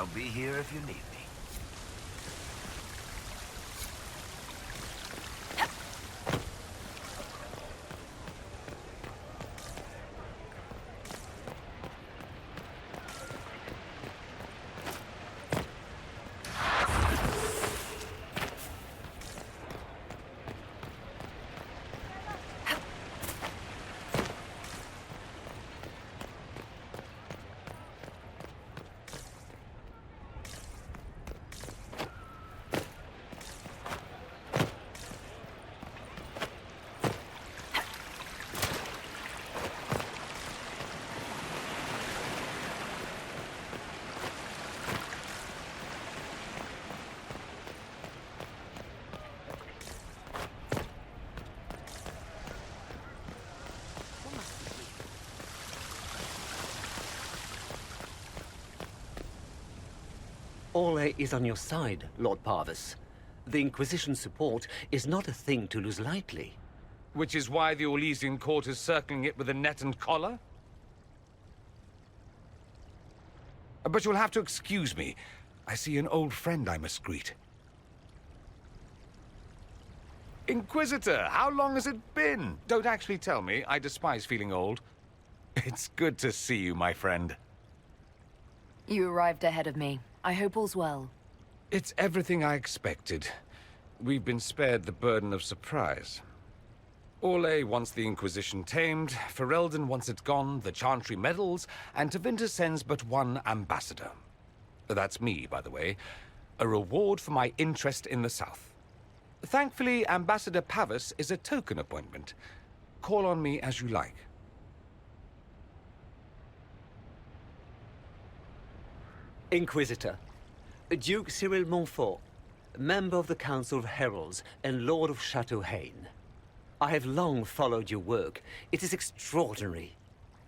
I'll be here if you need me. Ole is on your side, Lord Parvis. The Inquisition's support is not a thing to lose lightly. Which is why the Orlesian court is circling it with a net and collar? But you'll have to excuse me. I see an old friend I must greet. Inquisitor, how long has it been? Don't actually tell me. I despise feeling old. It's good to see you, my friend. You arrived ahead of me. I hope all's well. It's everything I expected. We've been spared the burden of surprise. Orlais wants the Inquisition tamed, Ferelden wants it gone, the Chantry meddles, and Tevinter sends but one ambassador. That's me, by the way. A reward for my interest in the South. Thankfully, Ambassador Pavis is a token appointment. Call on me as you like. Inquisitor, Duke Cyril Montfort, member of the Council of Heralds and Lord of Chateau Haine. I have long followed your work. It is extraordinary.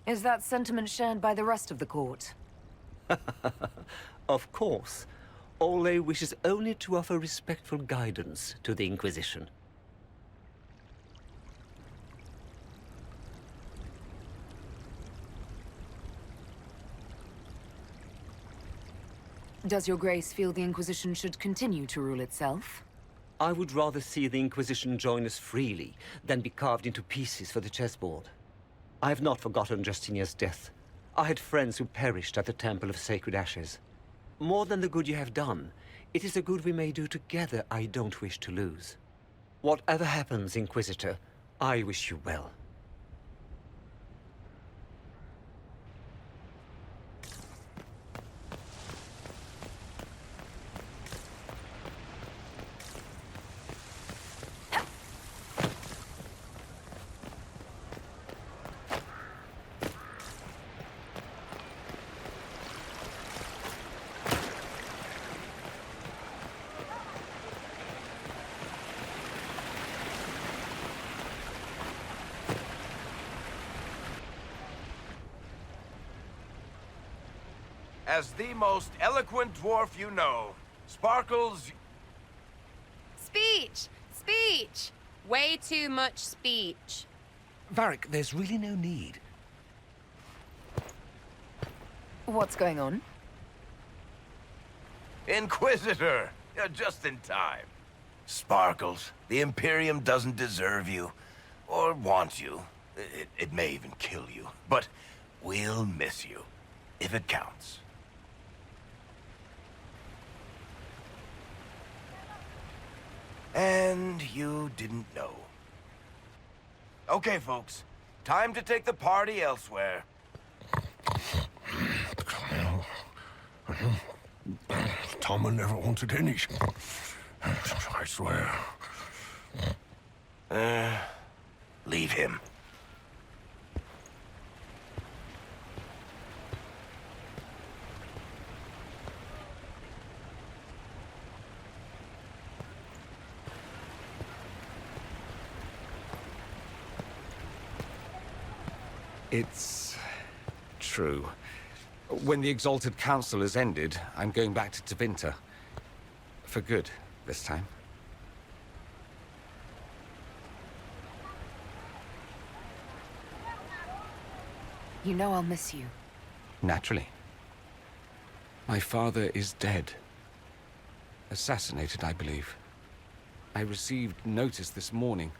Is that sentiment shared by the rest of the court? Of course. Ole wishes only to offer respectful guidance to the Inquisition. Does your grace feel the Inquisition should continue to rule itself? I would rather see the Inquisition join us freely than be carved into pieces for the chessboard. I have not forgotten Justinia's death. I had friends who perished at the Temple of Sacred Ashes. More than the good you have done, it is a good we may do together I don't wish to lose. Whatever happens, Inquisitor, I wish you well. As the most eloquent dwarf you know, Sparkles... Speech! Speech! Way too much speech. Varric, there's really no need. What's going on? Inquisitor! You're just in time. Sparkles, the Imperium doesn't deserve you. Or want you. It may even kill you. But we'll miss you. If it counts. And you didn't know. Okay, folks. Time to take the party elsewhere. Tommen never wanted any. I swear. Leave him. It's true. When the Exalted Council has ended, I'm going back to Tevinter. For good, this time. You know I'll miss you. Naturally. My father is dead. Assassinated, I believe. I received notice this morning.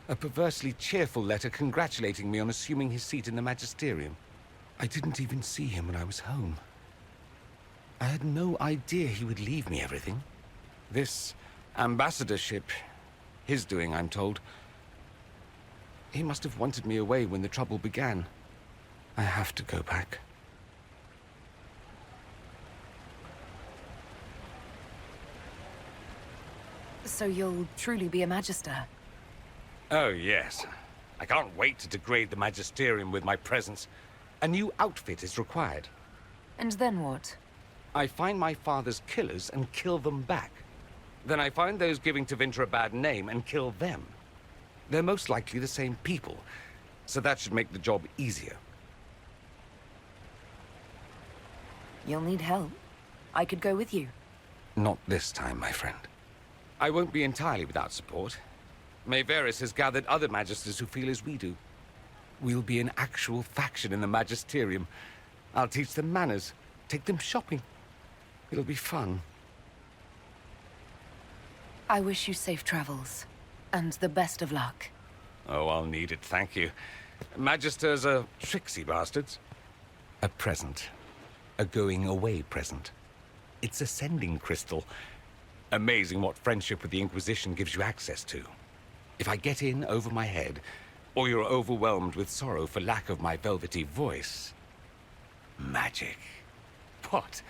A perversely cheerful letter congratulating me on assuming his seat in the Magisterium. I didn't even see him when I was home. I had no idea he would leave me everything. This ambassadorship, his doing, I'm told. He must have wanted me away when the trouble began. I have to go back. So you'll truly be a Magister? Oh, yes. I can't wait to degrade the Magisterium with my presence. A new outfit is required. And then what? I find my father's killers and kill them back. Then I find those giving Tevinter a bad name and kill them. They're most likely the same people, so that should make the job easier. You'll need help. I could go with you. Not this time, my friend. I won't be entirely without support. Mayveris has gathered other Magisters who feel as we do. We'll be an actual faction in the Magisterium. I'll teach them manners, take them shopping. It'll be fun. I wish you safe travels, and the best of luck. Oh, I'll need it, thank you. Magisters are tricksy bastards. A present. A going-away present. It's a sending crystal. Amazing what friendship with the Inquisition gives you access to. If I get in over my head, or you're overwhelmed with sorrow for lack of my velvety voice... magic. What?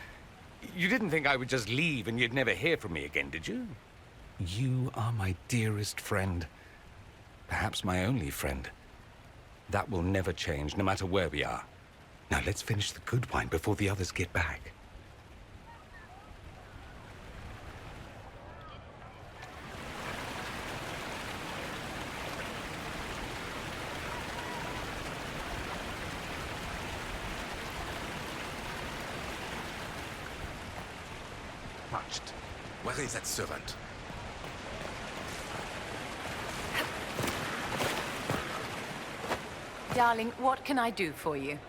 You didn't think I would just leave and you'd never hear from me again, did you? You are my dearest friend. Perhaps my only friend. That will never change, no matter where we are. Now let's finish the good wine before the others get back. Touched. Where is that servant? Darling, what can I do for you?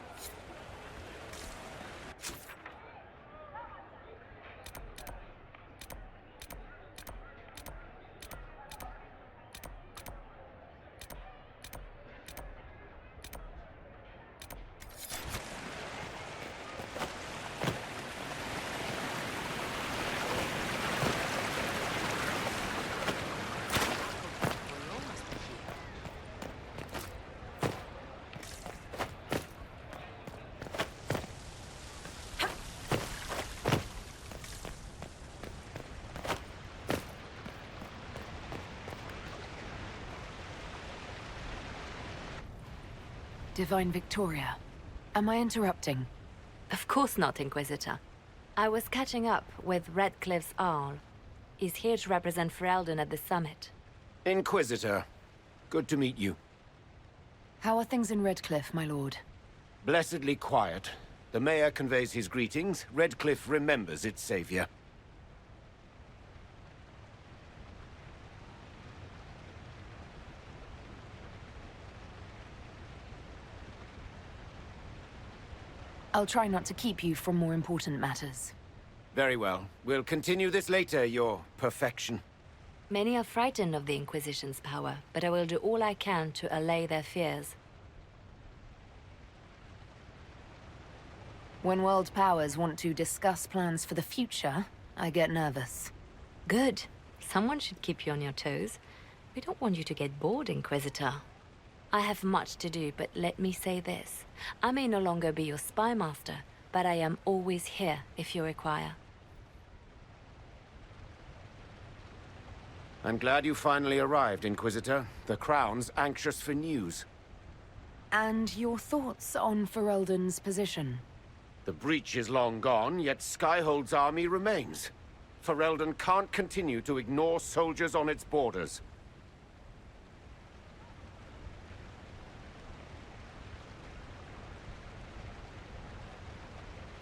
Divine Victoria, am I interrupting? Of course not, Inquisitor. I was catching up with Redcliffe's Arl. He's here to represent Ferelden at the summit. Inquisitor, good to meet you. How are things in Redcliffe, my lord? Blessedly quiet. The mayor conveys his greetings. Redcliffe remembers its savior. I'll try not to keep you from more important matters. Very well. We'll continue this later, your perfection. Many are frightened of the Inquisition's power, but I will do all I can to allay their fears. When world powers want to discuss plans for the future, I get nervous. Good. Someone should keep you on your toes. We don't want you to get bored, Inquisitor. I have much to do, but let me say this. I may no longer be your spy master, but I am always here if you require. I'm glad you finally arrived, Inquisitor. The Crown's anxious for news. And your thoughts on Ferelden's position? The breach is long gone, yet Skyhold's army remains. Ferelden can't continue to ignore soldiers on its borders.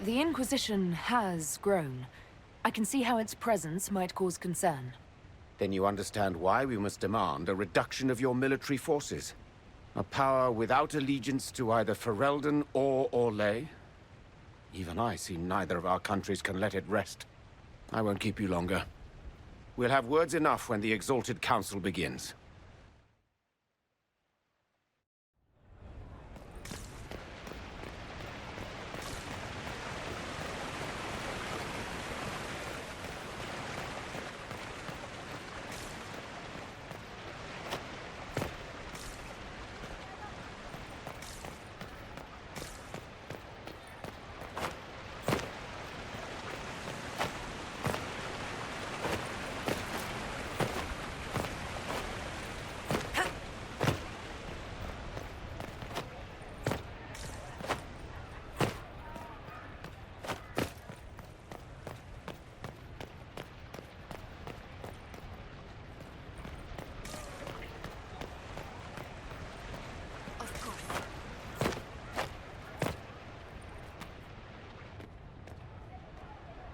The Inquisition has grown. I can see how its presence might cause concern. Then you understand why we must demand a reduction of your military forces. A power without allegiance to either Ferelden or Orlais? Even I see neither of our countries can let it rest. I won't keep you longer. We'll have words enough when the Exalted Council begins.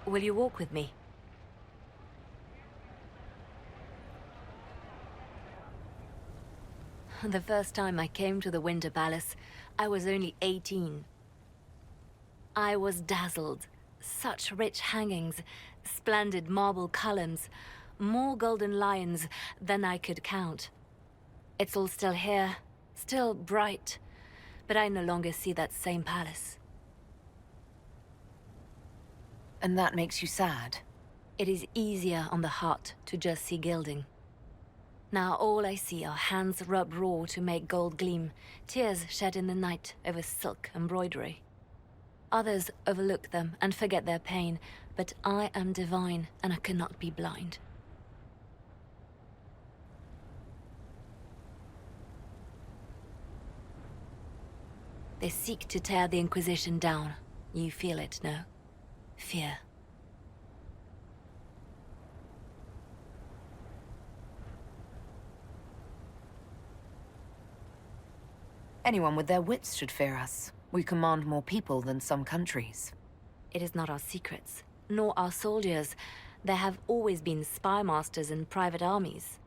Will you walk with me? The first time I came to the Winter Palace, I was only 18. I was dazzled. Such rich hangings, splendid marble columns, more golden lions than I could count. It's all still here, still bright, but I no longer see that same palace. And that makes you sad? It is easier on the heart to just see gilding. Now all I see are hands rubbed raw to make gold gleam, tears shed in the night over silk embroidery. Others overlook them and forget their pain, but I am divine and I cannot be blind. They seek to tear the Inquisition down. You feel it, no? Fear. Anyone with their wits should fear us. We command more people than some countries. It is not our secrets, nor our soldiers. There have always been spy masters and private armies.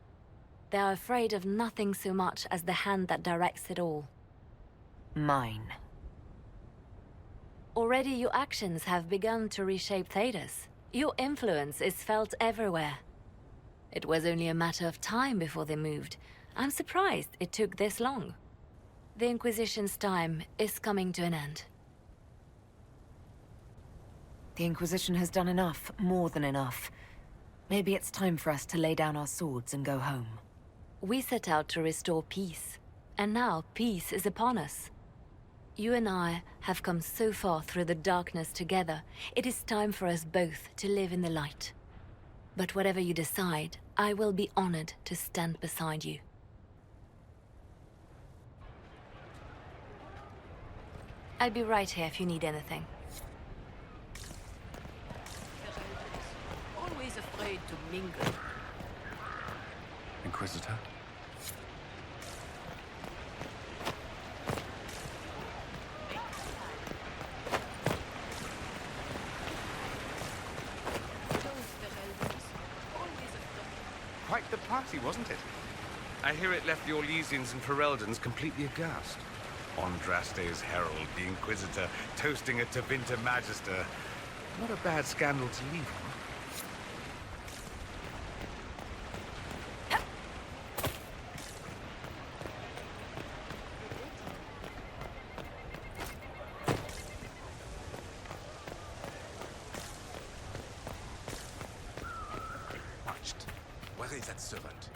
They are afraid of nothing so much as the hand that directs it all. Mine. Already your actions have begun to reshape Thedas. Your influence is felt everywhere. It was only a matter of time before they moved. I'm surprised it took this long. The Inquisition's time is coming to an end. The Inquisition has done enough, more than enough. Maybe it's time for us to lay down our swords and go home. We set out to restore peace, and now peace is upon us. You and I have come so far through the darkness together. It is time for us both to live in the light. But whatever you decide, I will be honored to stand beside you. I'll be right here if you need anything. Always afraid to mingle. Inquisitor? Quite the party, wasn't it? I hear it left the Orlesians and Fereldans completely aghast. Andraste's herald, the Inquisitor, toasting a Tevinter Magister. Not a bad scandal to leave on. Watched. Where is that servant?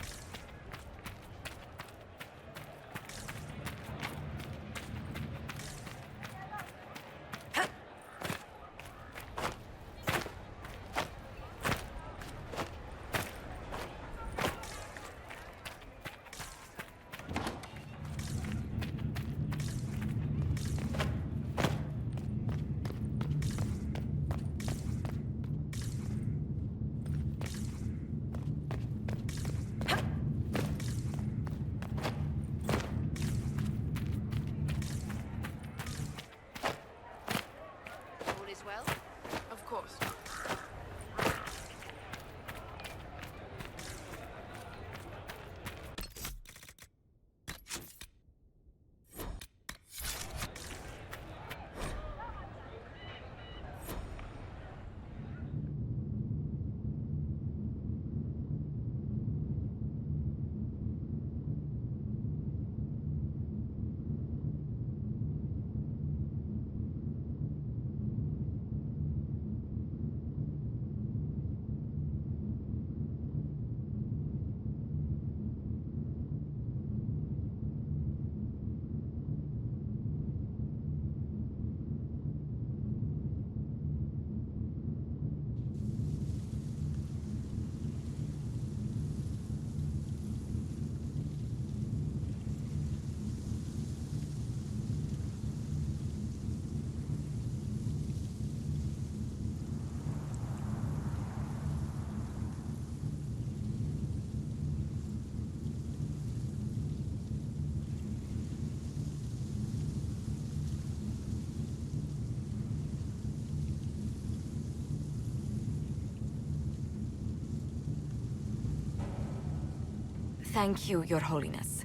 Thank you, Your Holiness.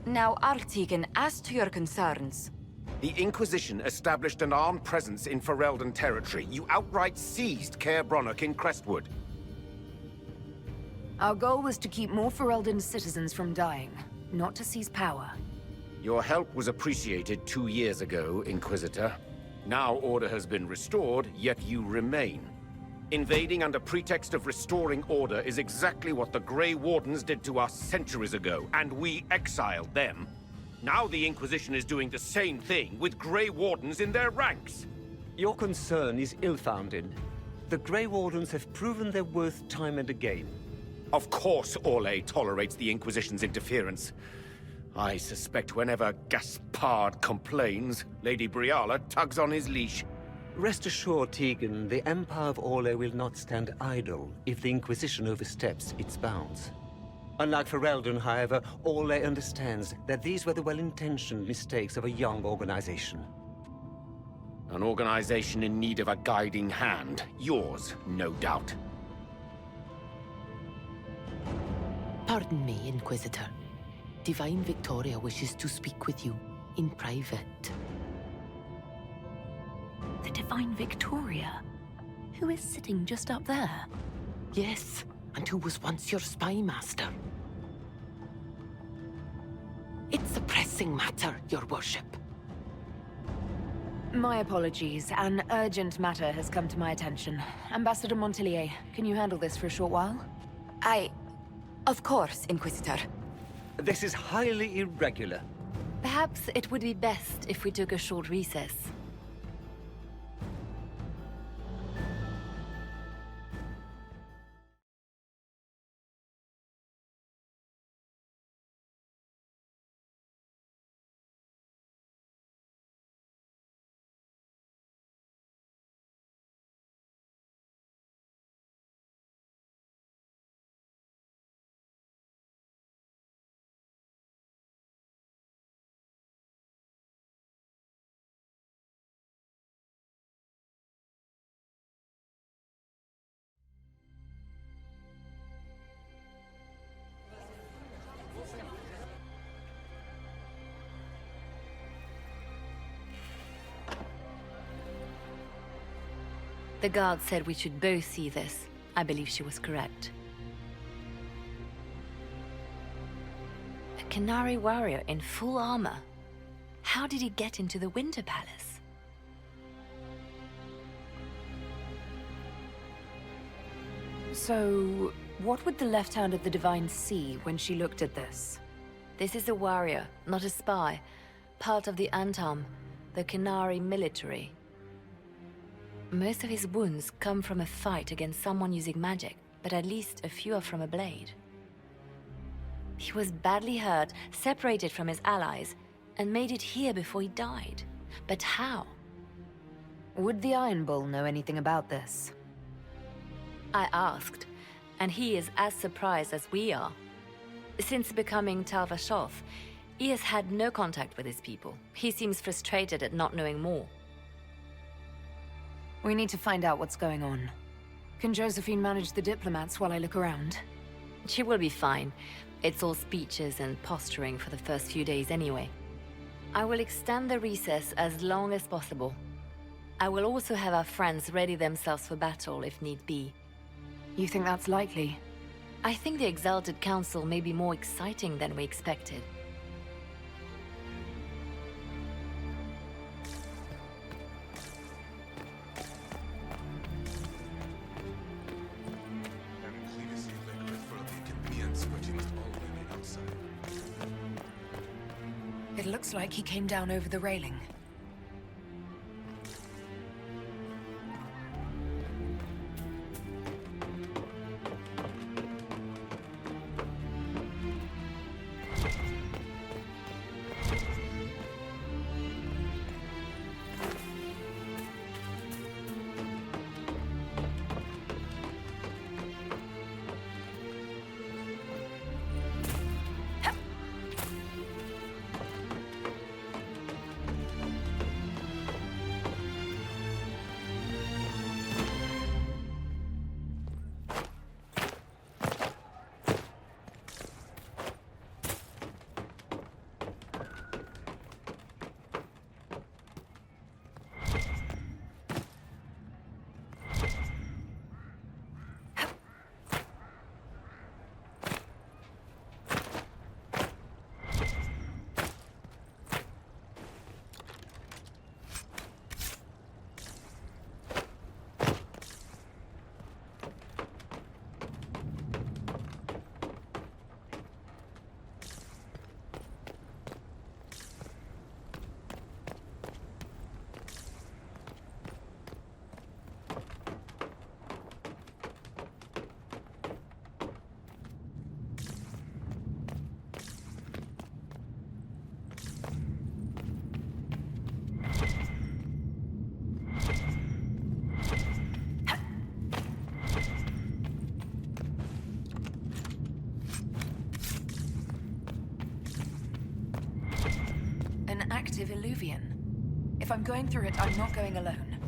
Now, Artigan, as to your concerns... The Inquisition established an armed presence in Ferelden territory. You outright seized Caer Bronach in Crestwood. Our goal was to keep more Ferelden citizens from dying, not to seize power. Your help was appreciated 2 years ago, Inquisitor. Now order has been restored, yet you remain. Invading under pretext of restoring order is exactly what the Grey Wardens did to us centuries ago, and we exiled them. Now the Inquisition is doing the same thing with Grey Wardens in their ranks. Your concern is ill-founded. The Grey Wardens have proven their worth time and again. Of course Orlais tolerates the Inquisition's interference. I suspect whenever Gaspard complains, Lady Briala tugs on his leash. Rest assured, Tegan, the Empire of Orlais will not stand idle if the Inquisition oversteps its bounds. Unlike Ferelden, however, Orlais understands that these were the well-intentioned mistakes of a young organization. An organization in need of a guiding hand. Yours, no doubt. Pardon me, Inquisitor. Divine Victoria wishes to speak with you in private. The Divine Victoria? Who is sitting just up there? Yes, and who was once your spy master. It's a pressing matter, Your Worship. My apologies. An urgent matter has come to my attention. Ambassador Montelier, can you handle this for a short while? Of course, Inquisitor. This is highly irregular. Perhaps it would be best if we took a short recess. The guard said we should both see this. I believe she was correct. A Canary warrior in full armor. How did he get into the Winter Palace? So, what would the left hand of the Divine see when she looked at this? This is a warrior, not a spy. Part of the Antam, the Canary military. Most of his wounds come from a fight against someone using magic, but at least a few are from a blade. He was badly hurt, separated from his allies, and made it here before he died. But how? Would the Iron Bull know anything about this? I asked, and he is as surprised as we are. Since becoming Tal-Vashoth, he has had no contact with his people. He seems frustrated at not knowing more. We need to find out what's going on. Can Josephine manage the diplomats while I look around? She will be fine. It's all speeches and posturing for the first few days anyway. I will extend the recess as long as possible. I will also have our friends ready themselves for battle if need be. You think that's likely? I think the Exalted Council may be more exciting than we expected. It looks like he came down over the railing. An active Illuvian. If I'm going through it, I'm not going alone.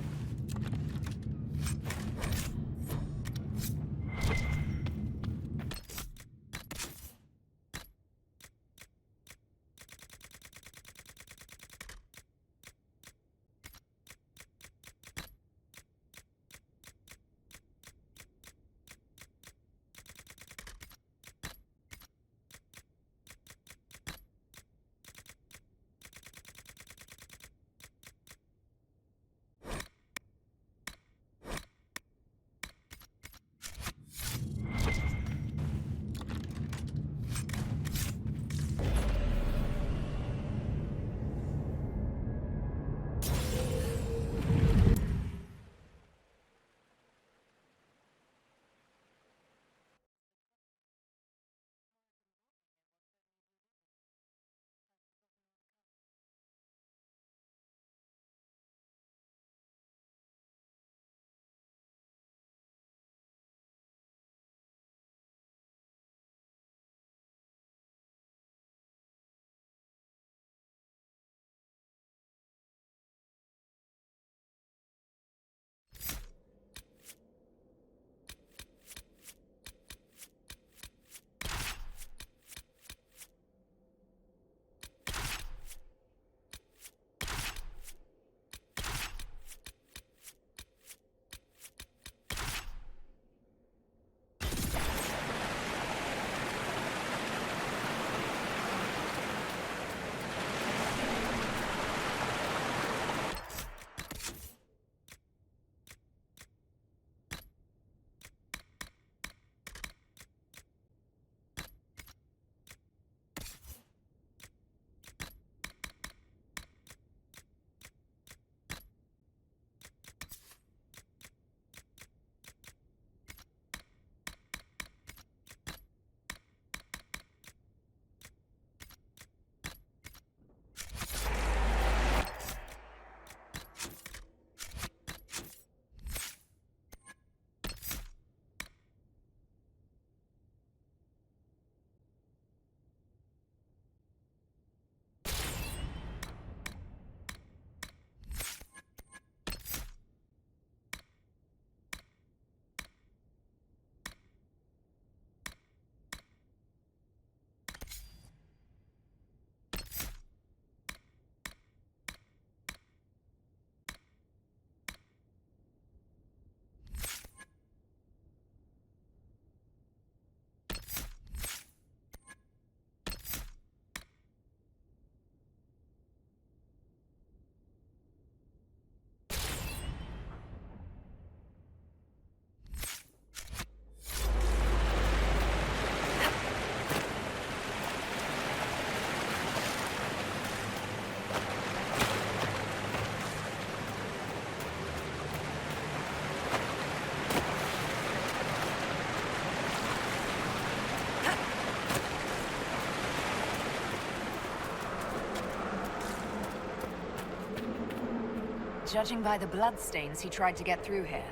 Judging by the bloodstains, he tried to get through here.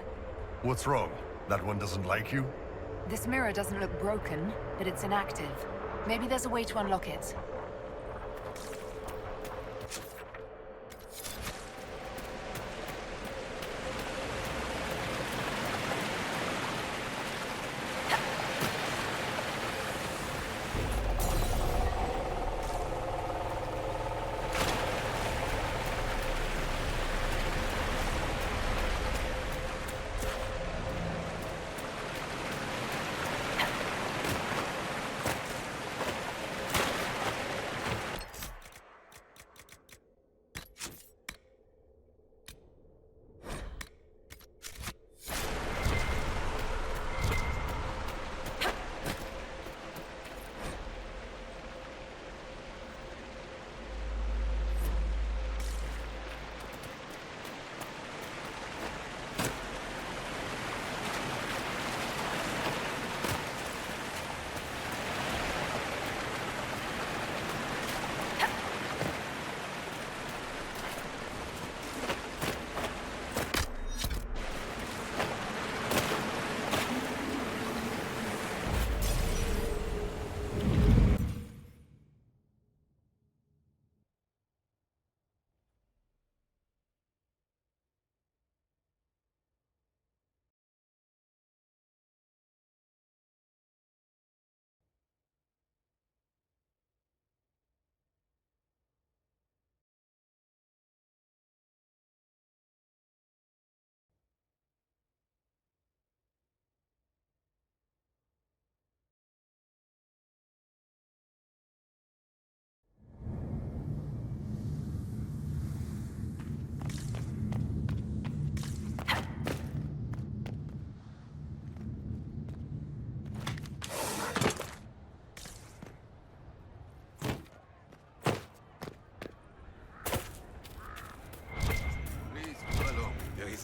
What's wrong? That one doesn't like you? This mirror doesn't look broken, but it's inactive. Maybe there's a way to unlock it.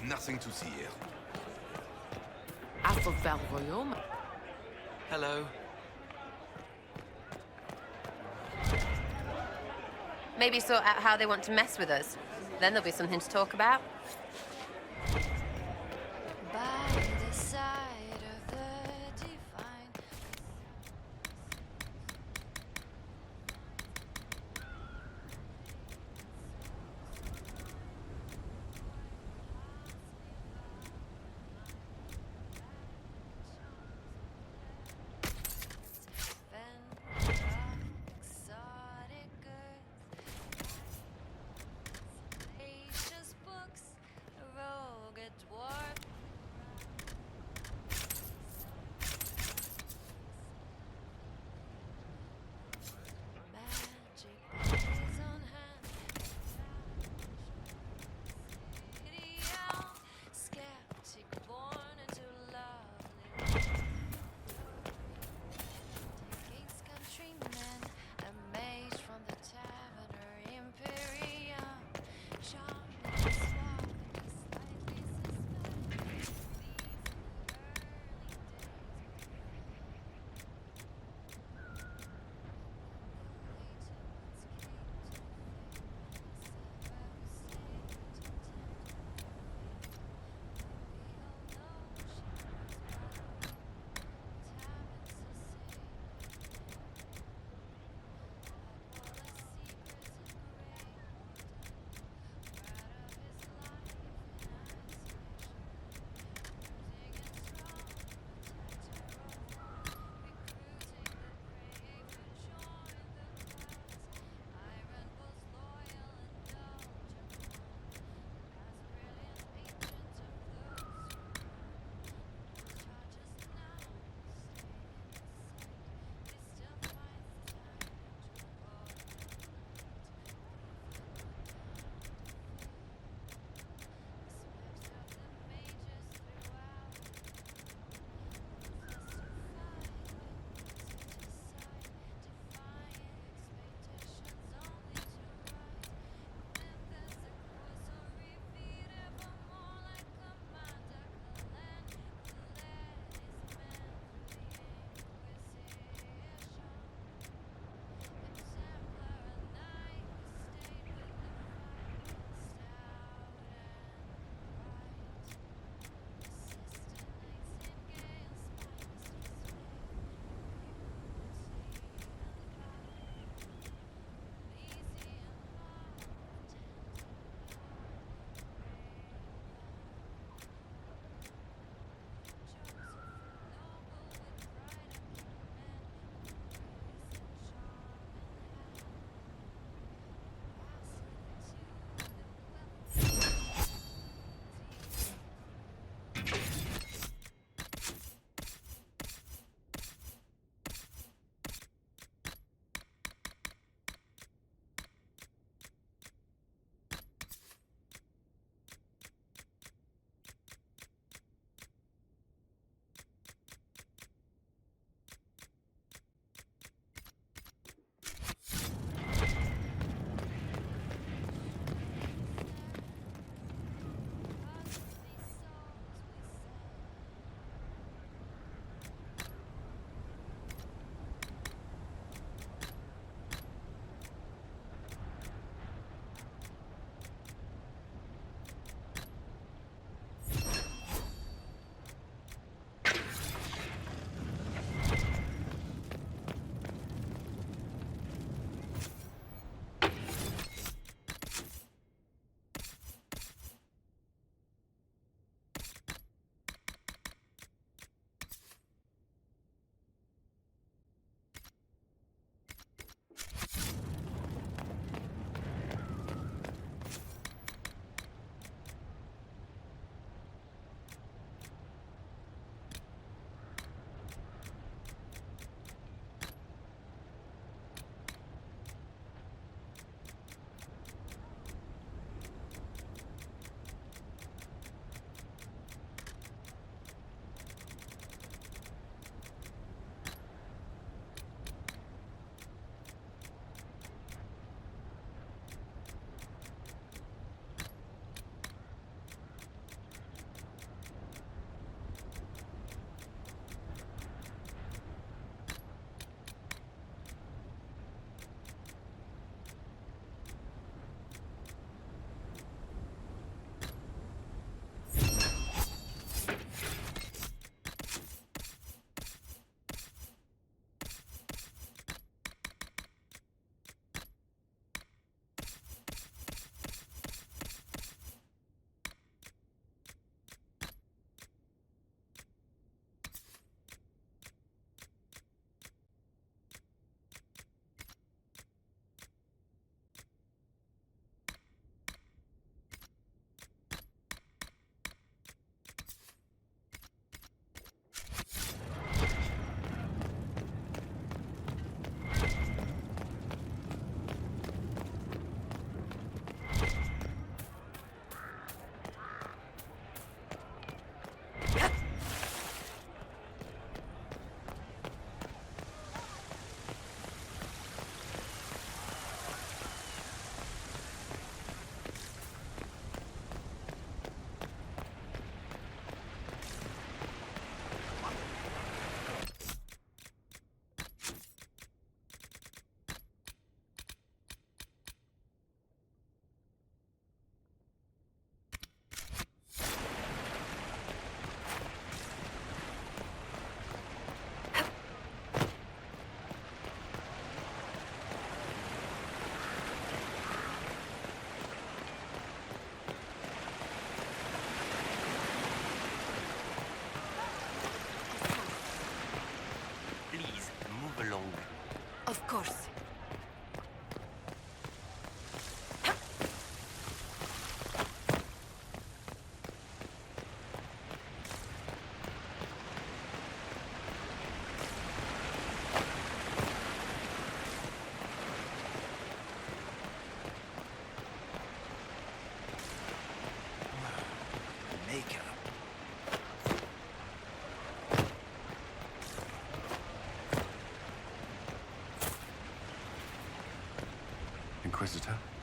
nothing to see here. Hello. Maybe sort out how they want to mess with us. Then there'll be something to talk about. By the side of the divine. Exotic earth. Spacious books Inquisitor.